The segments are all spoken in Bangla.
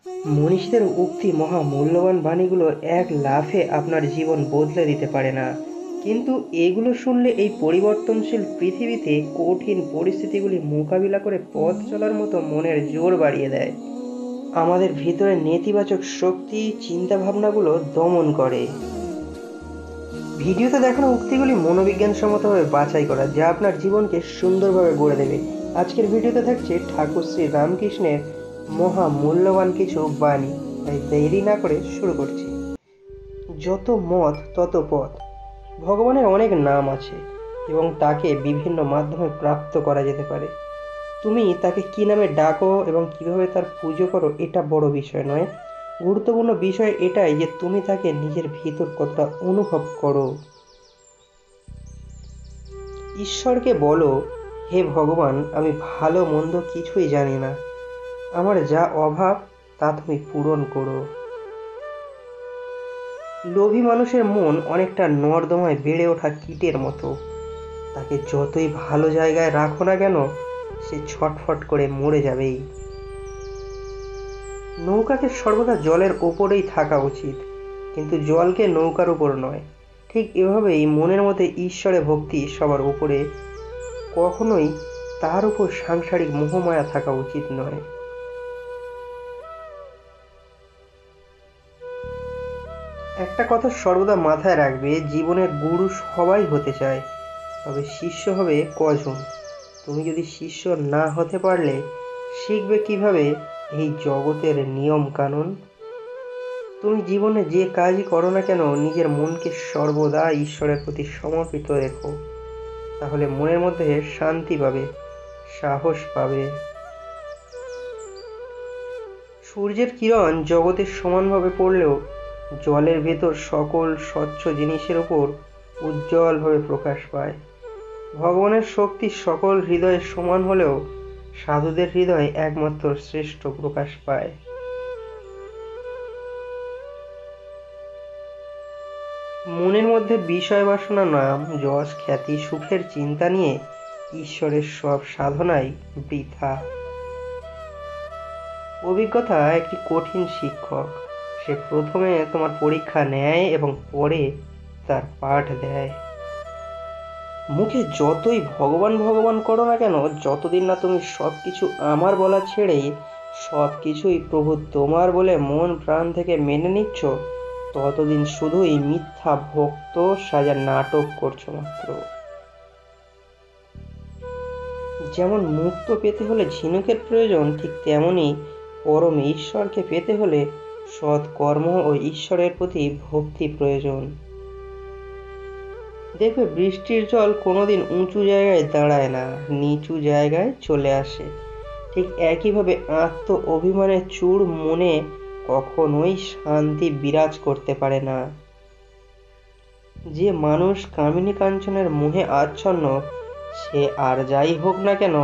মনীষীদের উক্তি মহা মূল্যবান বাণীগুলো এক লাফে আপনার জীবন বদলে দিতে পারে না, কিন্তু এগুলো শুনলে এই পরিবর্তনশীল পৃথিবীতে কঠিন পরিস্থিতিগুলি মোকাবিলা করে পথ চলার মতো মনের জোর বাড়িয়ে দেয়। আমাদের ভিতরে নেতিবাচক শক্তি চিন্তাভাবনাগুলো দমন করে। ভিডিওতে দেখানো উক্তিগুলি মনোবিজ্ঞানসম্মতভাবে বাছাই করা, যা আপনার জীবনকে সুন্দরভাবে গড়ে দেবে। আজকের ভিডিওতে থাকছে ঠাকুর শ্রী রামকৃষ্ণের মহা মূল্যবান কিছু বাণী, তাই দেরি না করে শুরু করছি। যত মত তত পথ। ভগবানের অনেক নাম আছে এবং তাকে বিভিন্ন মাধ্যমে প্রাপ্ত করা যেতে পারে। তুমি তাকে কি নামে ডাকো এবং কিভাবে তার পুজো করো এটা বড় বিষয় নয়। গুরুত্বপূর্ণ বিষয় এটাই যে তুমি তাকে নিজের ভিতর কতটা অনুভব করো। ঈশ্বরকে বলো, হে ভগবান, আমি ভালো মন্দ কিছুই জানি না, আমার যা অভাব তা তুমি পূরণ করো। লোভী মানুষের মন অনেকটা নর্দমায় বেড়ে ওঠা কীটের মতো। তাকে যতই ভালো জায়গায় রাখো না কেন, সে ছটফট করে মরে যাবেই। নৌকাকে সর্বদা জলের ওপরেই থাকা উচিত, কিন্তু জলকে নৌকার উপর নয়। ঠিক এভাবেই মনের মধ্যে ঈশ্বরে ভক্তি সবার উপরে, কখনোই তার উপর সাংসারিক মোহমায়া থাকা উচিত নয়। একটা কথা সর্বদা মাথায় রাখবে, জীবনের গুরু সবাই হতে চায়, তবে শিষ্য হবে কজন। তুমি যদি শিষ্য না হতে পারলে শিখবে কিভাবে এই জগতের নিয়ম কানুন? তুমি জীবনে যে কাজই করো না কেন, নিজের মনকে সর্বদা ঈশ্বরের প্রতি সমর্পিত রেখো, তাহলে মনের মধ্যে শান্তি পাবে, সাহস পাবে। সূর্যের কিরণ জগতে সমানভাবে পড়লেও জলের ভেতর সকল স্বচ্ছ জিনিসের উপর উজ্জ্বলভাবে প্রকাশ পায়। ভগবানের শক্তি সকল হৃদয়ে সমান হলেও সাধুদের হৃদয়ে একমাত্র শ্রেষ্ঠ প্রকাশ পায়। মনের মধ্যে বিষয় বাসনা, নাম যশ খ্যাতি সুখের চিন্তা নিয়ে ঈশ্বরের সব সাধনাই বৃথা। অভিজ্ঞতা একটি কঠিন শিক্ষক। সে প্রথমে তোমার পরীক্ষা নেয় এবং পরে তার পাঠ দেয়। মুখে যতই ভগবান ভগবান করো না কেন, যতদিন না তুমি সবকিছু আমার বলা ছেড়ে সবকিছুই প্রভু তোমার বলে মন প্রাণ থেকে মেনে নিচ্ছ, ততদিন শুধুই মিথ্যা ভক্ত সাজার নাটক করছো মাত্র। যেমন মুক্ত পেতে হলে ঝিনুকের প্রয়োজন, ঠিক তেমনি পরম ঈশ্বরকে পেতে হলে সৎ কর্ম ও ঈশ্বরের প্রতি ভক্তি প্রয়োজন। দেখবে বৃষ্টির জল কোনোদিন উঁচু জায়গায় দাঁড়ায় না, নিচু জায়গায় চলে আসে। ঠিক একইভাবে আত্ম অভিমানের চূড় মনে কখনোই শান্তি বিরাজ করতে পারে না। যে মানুষ কামিনী কাঞ্চনের মোহে আচ্ছন্ন, সে আর যাই হোক না কেন,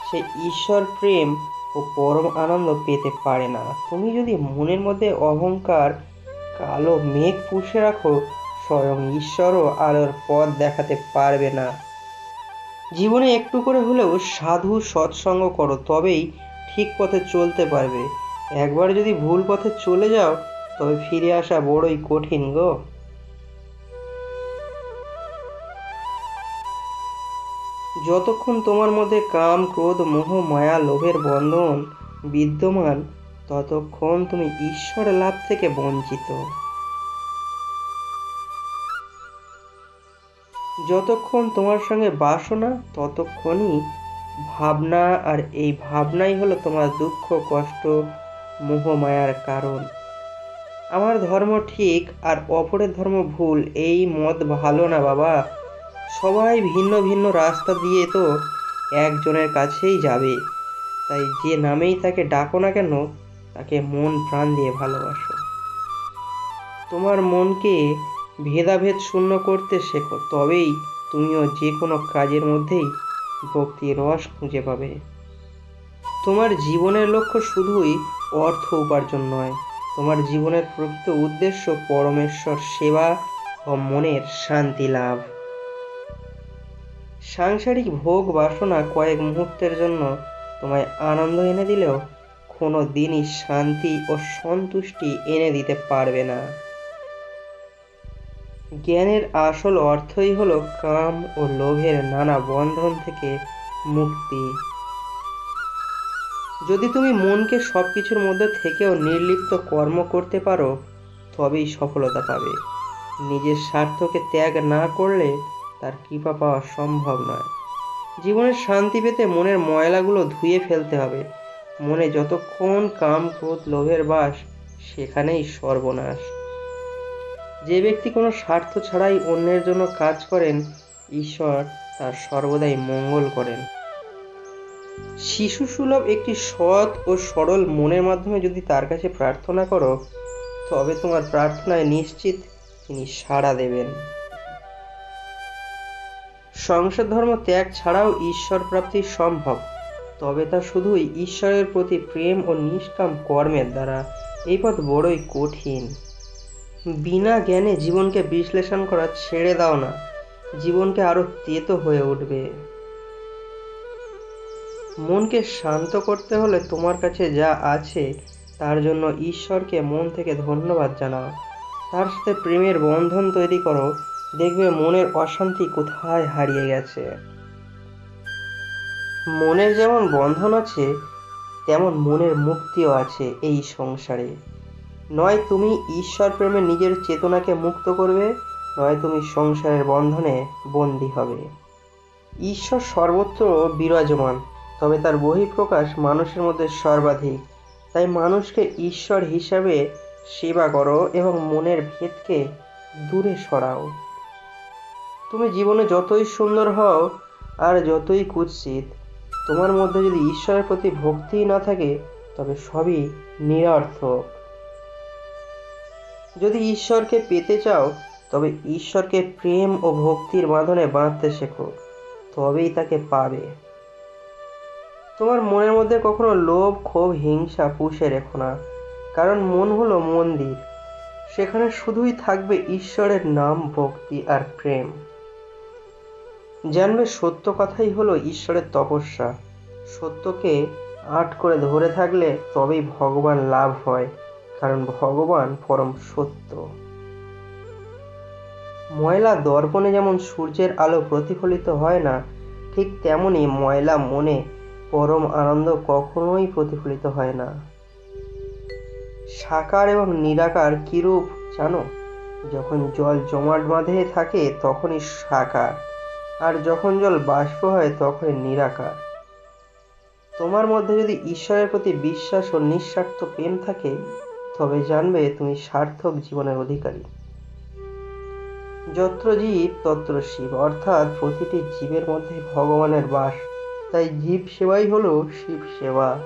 সে ঈশ্বর প্রেম ও পরম আনন্দ পেতে পারে না। তুমি যদি মনের মধ্যে অহংকার কালো মেঘ পুষে রাখো, স্বয়ং ঈশ্বরও আলোর পথ দেখাতে পারবে না। জীবনে একটু করে হলেও সাধু সৎসঙ্গ করো, তবেই ঠিক পথে চলতে পারবে। একবার যদি ভুল পথে চলে যাও, তবে ফিরে আসা বড়ই কঠিন গো। যতক্ষণ তোমার মধ্যে কাম ক্রোধ মোহ মায়া লোভের বন্ধন বিদ্যমান, ততক্ষণ তুমি ঈশ্বর লাভ থেকে বঞ্চিত। যতক্ষণ তোমার সঙ্গে বাসনা, ততক্ষণই ভাবনা, আর এই ভাবনাই হলো তোমার দুঃখ কষ্ট মোহ মায়ার কারণ। আমার ধর্ম ঠিক আর অপরের ধর্ম ভুল, এই মত ভালো না বাবা। সবাই ভিন্ন ভিন্ন রাস্তা দিয়ে তো একজনের কাছেই যাবে, তাই যে নামেই তাকে ডাকো না কেন, তাকে মন প্রাণ দিয়ে ভালোবাসো। তোমার মনকে ভেদাভেদ শূন্য করতে শেখো, তবেই তুমিও যে কোনো কাজের মধ্যেই ভক্তির রস খুঁজে পাবে। তোমার জীবনের লক্ষ্য শুধুই অর্থ উপার্জন নয়, তোমার জীবনের প্রকৃত উদ্দেশ্য পরমেশ্বর সেবা ও মনের শান্তি লাভ। সাংসারিক ভোগ বাসনা কয়েক মুহূর্তের জন্য তোমায় আনন্দ এনে দিলেও কোনো দিনই শান্তি ও সন্তুষ্টি এনে দিতে পারবে না। জ্ঞানের আসল অর্থই হলো কাম ও লোভের নানা বন্ধন থেকে মুক্তি। যদি তুমি মনকে সবকিছুর মধ্যে থেকেও নির্লিপ্ত কর্ম করতে পারো, তবেই সফলতা পাবে। নিজের স্বার্থকে ত্যাগ না করলে তার কৃপা পাওয়া সম্ভব নয়। জীবনের শান্তি পেতে মনের ময়লাগুলো ধুয়ে ফেলতে হবে। মনে যতক্ষণ কাম, ক্রোধ, লোভের বাস, সেখানেই সর্বনাশ। যে ব্যক্তি কোনো স্বার্থ ছাড়াই অন্যের জন্য কাজ করেন, ঈশ্বর তার সর্বদাই মঙ্গল করেন। শিশুসুলভ একটি সৎ ও সরল মনের মাধ্যমে যদি তার কাছে প্রার্থনা করো, তবে তোমার প্রার্থনায় নিশ্চিত তিনি সাড়া দেবেন। সংসার ধর্ম ত্যাগ ছাড়াও ঈশ্বর প্রাপ্তি সম্ভব, তবে তা শুধুই ঈশ্বরের প্রতি প্রেম ও নিষ্কাম কর্মের দ্বারা। এই পথ বড়ই কঠিন। বিনা জ্ঞানে জীবনকে বিশ্লেষণ করা ছেড়ে দাও না, জীবনকে আরো তেতো হয়ে উঠবে। মনকে শান্ত করতে হলে তোমার কাছে যা আছে তার জন্য ঈশ্বরকে মন থেকে ধন্যবাদ জানাও। তার সাথে প্রেমের বন্ধন তৈরি করো, দেখবে মনের অশান্তি কোথায় হারিয়ে গেছে। মনের যেমন বন্ধন আছে, তেমন মনের মুক্তিও আছে এই সংসারে। নয় তুমি ঈশ্বর প্রেমে নিজের চেতনাকে মুক্ত করবে, নয় তুমি সংসারের বন্ধনে বন্দী হবে। ঈশ্বর সর্বত্র বিরাজমান, তবে তার বহিঃপ্রকাশ মানুষের মধ্যে সর্বাধিক। তাই মানুষকে ঈশ্বর হিসাবে সেবা করো এবং মনের ভেদকে দূরে সরাও। তুমি জীবনে যতই সুন্দর হও আর যতই কুৎসিত, তোমার মধ্যে যদি ঈশ্বরের প্রতি ভক্তি না থাকে, তবে সবই নিরর্থক। যদি ঈশ্বরকে পেতে চাও, তবে ঈশ্বরকে প্রেম ও ভক্তির বাঁধনে বাঁধতে শেখো, তবেই তাকে পাবে। তোমার মনের মধ্যে কখনো লোভ, ক্ষোভ, হিংসা পুষে রেখো না, কারণ মন হলো মন্দির। সেখানে শুধুই থাকবে ঈশ্বরের নাম, ভক্তি আর প্রেম। জানবে সত্য কথাই হলো ঈশ্বরের তপস্যা। সত্যকে আঁট করে ধরে থাকলে তবেই ভগবান লাভ হয়, কারণ ভগবান পরম সত্য। ময়লা দর্পণে যেমন সূর্যের আলো প্রতিফলিত হয় না, ঠিক তেমনি ময়লা মনে পরম আনন্দ কখনোই প্রতিফলিত হয় না। সাকার এবং নিরাকার কিরূপ জানো? যখন জল জমাট বাঁধে থাকে তখনই সাকার, আর যখন জল বাষ্প হয় তখনই নিরাকার। তোমার মধ্যে যদি ঈশ্বরের প্রতি বিশ্বাস ও নিঃস্বার্থ প্রেম থাকে, তবে জানবে তুমি সার্থক জীবনের অধিকারী। যত্র জীব তত্র শিব, অর্থাৎ প্রতিটি জীবের মধ্যে ভগবানের বাস। তাই জীব সেবাই হলো শিব সেবা।